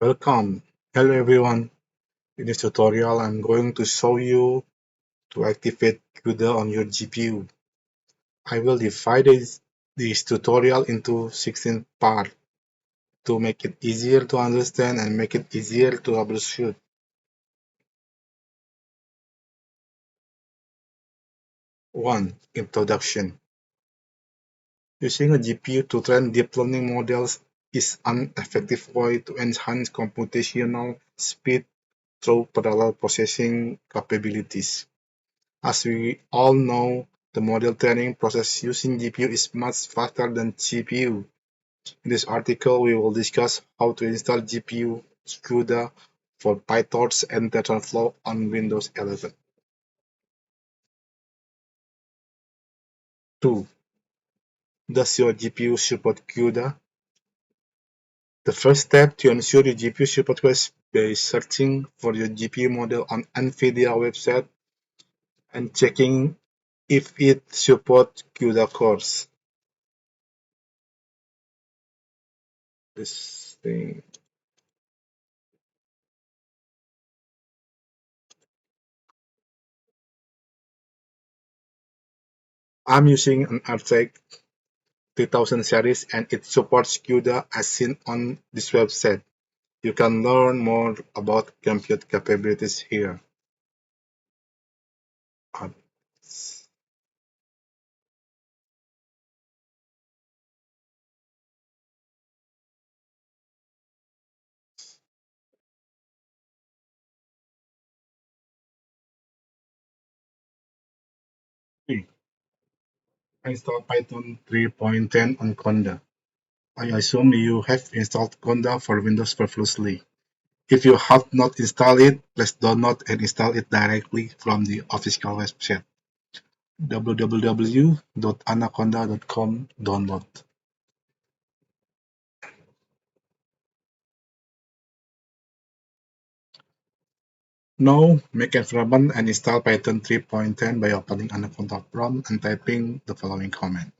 Welcome. Hello everyone. In this tutorial, I'm going to show you to activate CUDA on your GPU. I will divide this tutorial into 16 parts to make it easier to understand and make it easier to troubleshoot. 1. Introduction. Using a GPU to train deep learning models is an effective way to enhance computational speed through parallel processing capabilities. As we all know, the model training process using GPU is much faster than CPU. In this article, we will discuss how to install GPU CUDA for PyTorch and TensorFlow on Windows 11. 2. Does your GPU support CUDA? The first step to ensure your GPU supports CUDA is by searching for your GPU model on NVIDIA website and checking if it supports CUDA cores. This thing. I'm using an RTX 3000 series and it supports CUDA as seen on this website. You can learn more about compute capabilities here. Uh, Install Python 3.10 on Conda. I assume you have installed Conda for Windows previously. If you have not installed it, please download and install it directly from the official website www.anaconda.com download. Now, make a environment and install Python 3.10 by opening Anaconda prompt and typing the following command.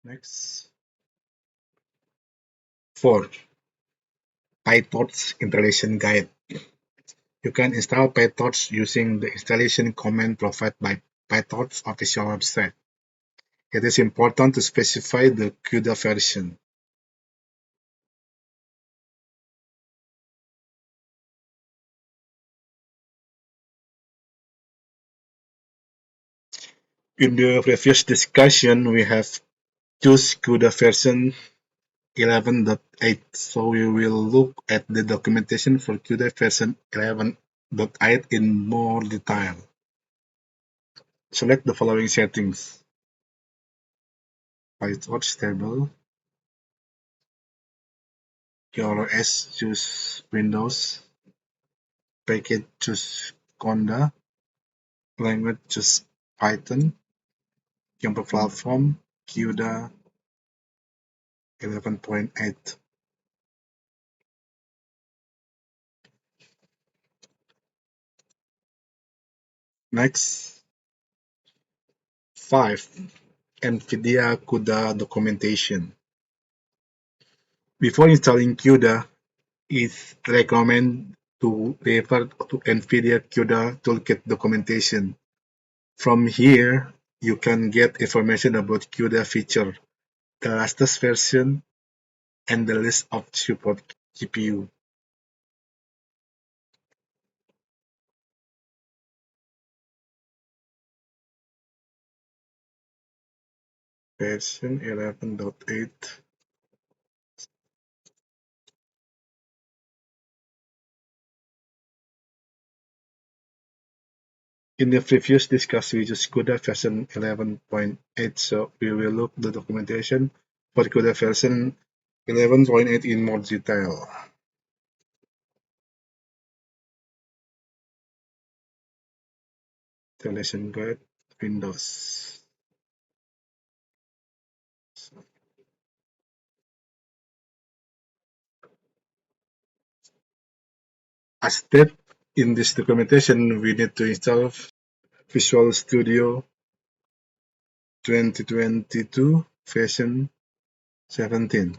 Next. 4. PyTorch installation guide. You can install PyTorch using the installation command provided by PyTorch official website. It is important to specify the CUDA version. In the previous discussion, we have choose CUDA version 11.8, so we will look at the documentation for CUDA version 11.8 in more detail. Select the following settings: PyTorch table, CROS choose Windows, package choose Conda, language choose Python, compute platform CUDA 11.8. Next, 5. NVIDIA CUDA documentation. Before installing CUDA, it's recommended to refer to NVIDIA CUDA toolkit documentation. From here, you can get information about CUDA feature, the latest version, and the list of support GPU. Version 11.8. In the previous discussion, we used CUDA version 11.8, so we will look the documentation for CUDA version 11.8 in more detail. Installation guide, Windows. As step in this documentation, we need to install Visual Studio 2022 version 17.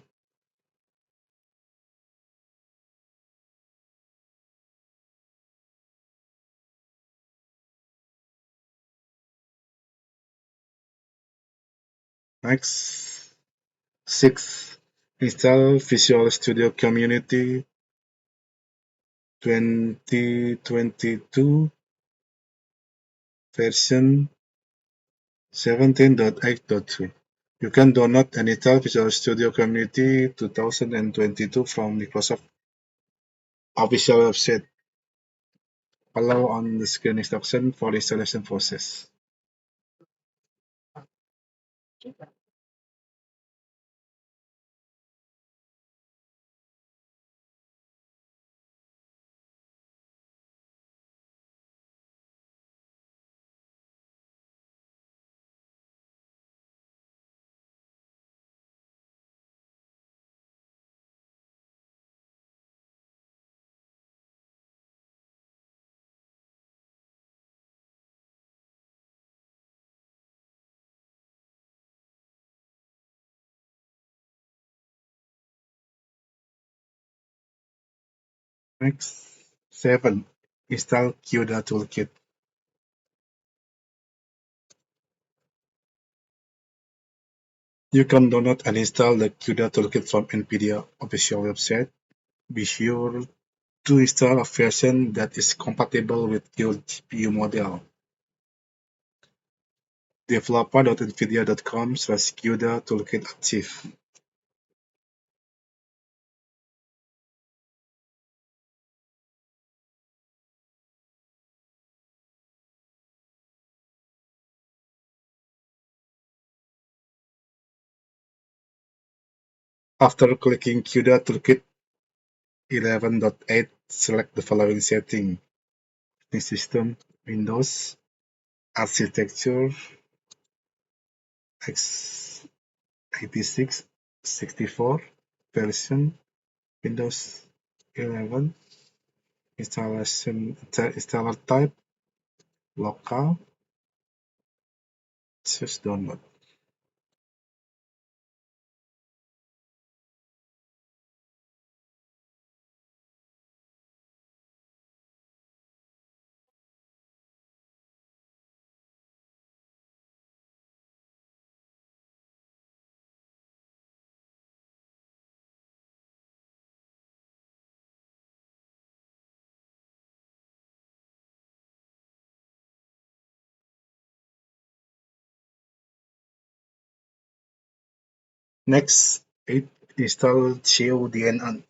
Next, 6. Install Visual Studio Community 2022 version 17.8.2. You can download and install Visual Studio Community 2022 from Microsoft official website. Follow on the screen instruction for the installation process. Next, 7. Install CUDA toolkit. You can download and install the CUDA toolkit from NVIDIA official website. Be sure to install a version that is compatible with your GPU model. developer.nvidia.com/CUDA toolkit active. After clicking CUDA toolkit 11.8, select the following setting: System, Windows, Architecture, x86, 64, version, Windows 11, installer type, local, choose download. Next, 8. Install CUDA.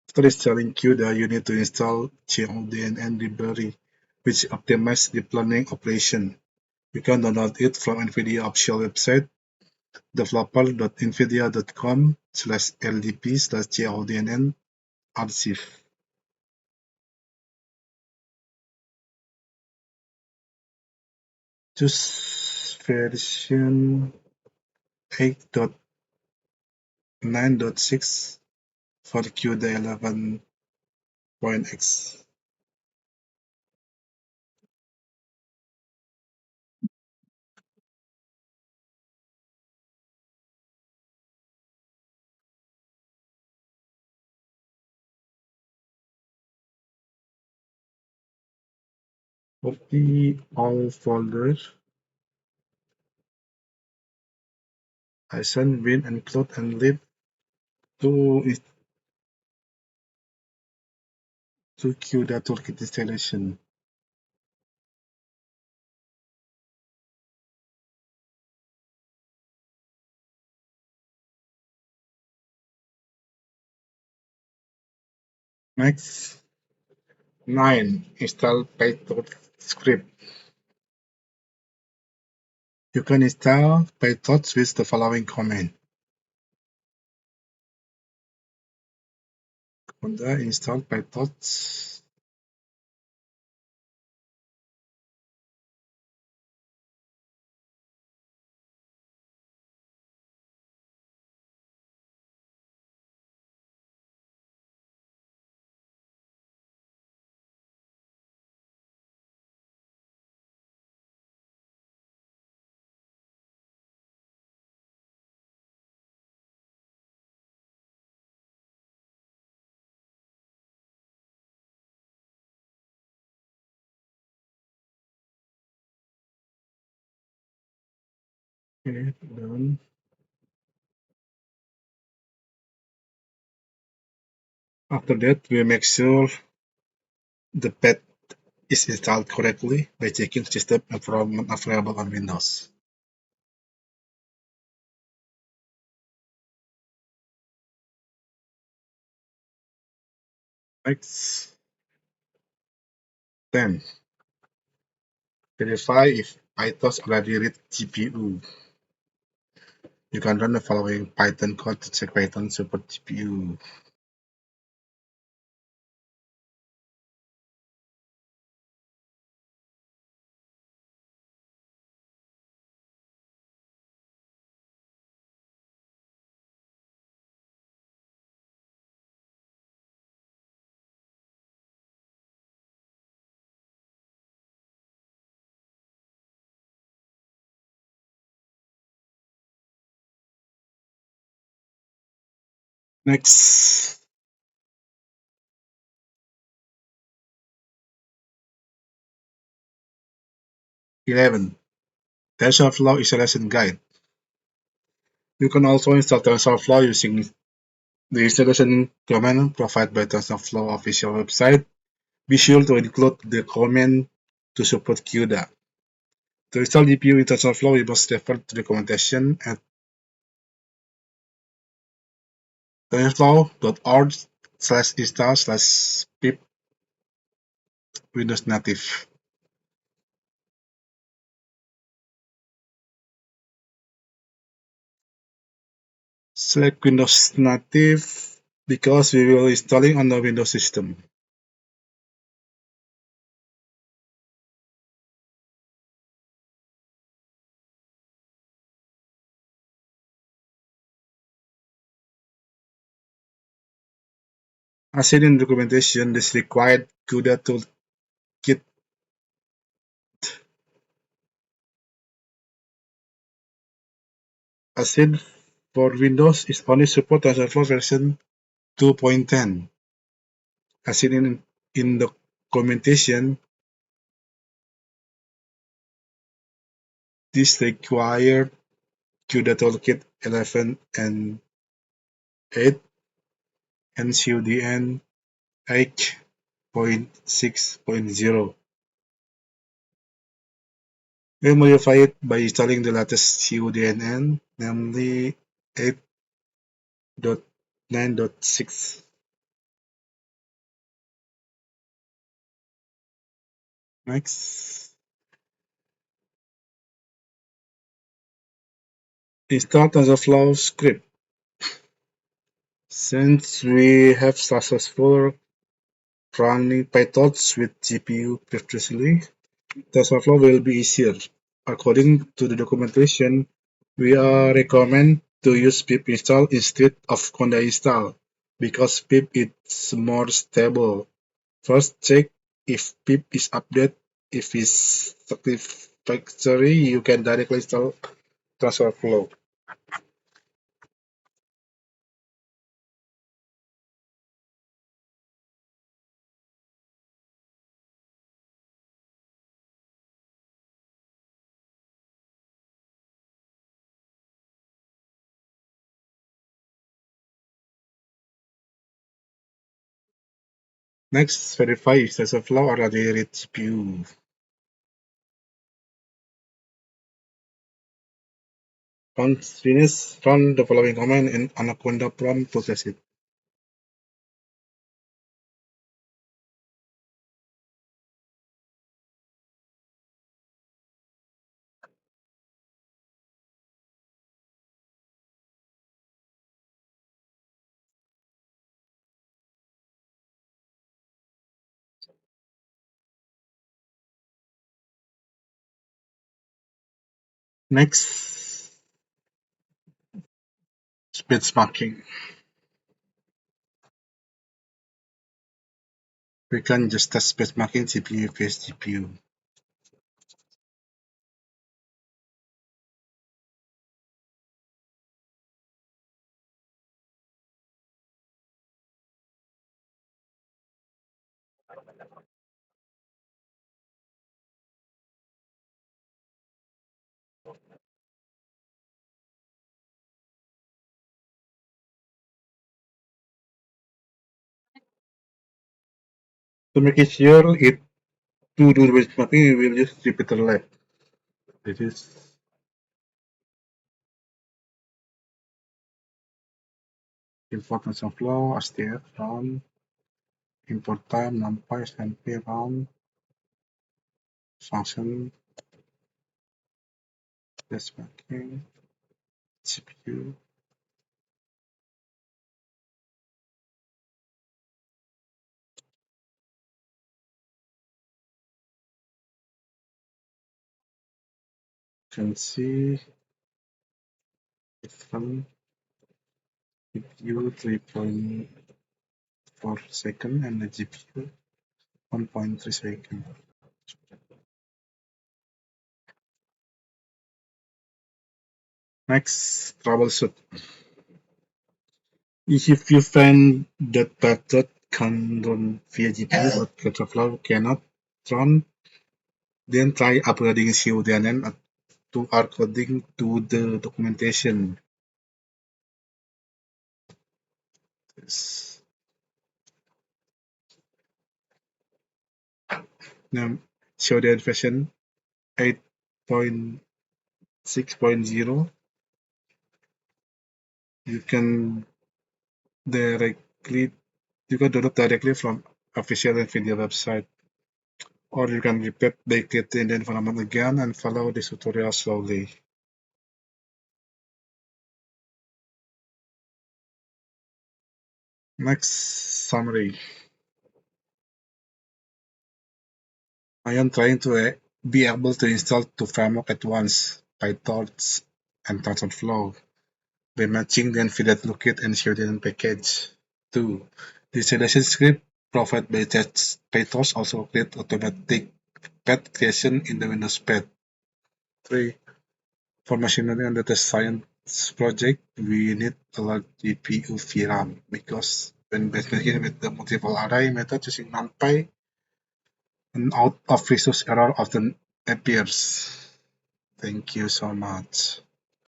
After installing CUDA, you need to install CUDA library, which optimizes deep learning operation. You can download it from NVIDIA official website, developer.nvidia.com/ldp/CUDN archive. Choose version 8.9.6 for CUDA 11.x. Copy all folders, Ascend, Win, Include, and Leave to CUDA toolkit installation. Next, 9. Install PyTorch script. You can install PyTorch with the following command: install PyTorch. Okay, done. After that, we make sure the pet is installed correctly by checking system environment available on Windows. Next, then verify if PyTorch already read GPU. You can run the following Python code to check Python support GPU. Next, 11. TensorFlow installation guide. You can also install TensorFlow using the installation command provided by TensorFlow official website. Be sure to include the command to support CUDA. To install GPU in TensorFlow, you must refer to documentation at tensorflow.org/install/pip Windows Native. Select Windows Native because we will installing on the Windows system. As seen in documentation, this required CUDA toolkit. As seen for Windows, it only supports TensorFlow version 2.10. As seen in the documentation, this required CUDA toolkit 11 and 8 and CUDN 8.6.0. We modify it by installing the latest CUDNN, namely 8.9.6. Next, install TensorFlow script. Since we have successful running PyTorch with GPU previously, TensorFlow will be easier. According to the documentation, we recommend to use pip install instead of conda install because pip is more stable. First, check if pip is updated. If it's satisfactory, you can directly install TensorFlow. Next, verify if TensorFlow already read GPU. Once finished, run the following command in Anaconda prompt to test it. Next, benchmarking. We can just test benchmarking CPU vs GPU. To make it sure it to do the benchmarking, we will use repeater lab. This is import TensorFlow, STF, round, import time, numpy, SNP, round, function, benchmarking, CPU, frequency, F1, CPU 3.4 second, and the GPU 1.3 second. Next, troubleshoot. If you find that PyTorch can run via GPU but TensorFlow cannot run, then try upgrading CUDA to according to the documentation. Now, CUDA version 8.6.0, you can directly you can download directly from official NVIDIA website, or you can repeat the environment again and follow this tutorial slowly. Next, summary. I am trying to be able to install two frameworks at once, PyTorch and TensorFlow, by matching the NVIDIA toolkit and Sheridan package. 2. The installation script provided by PyTorch also create automatic path creation in the Windows path. 3. For machine learning and data science project, we need a large GPU VRAM because when benchmarking with the multiple array method using NumPy, an out of resource error often appears. Thank you so much.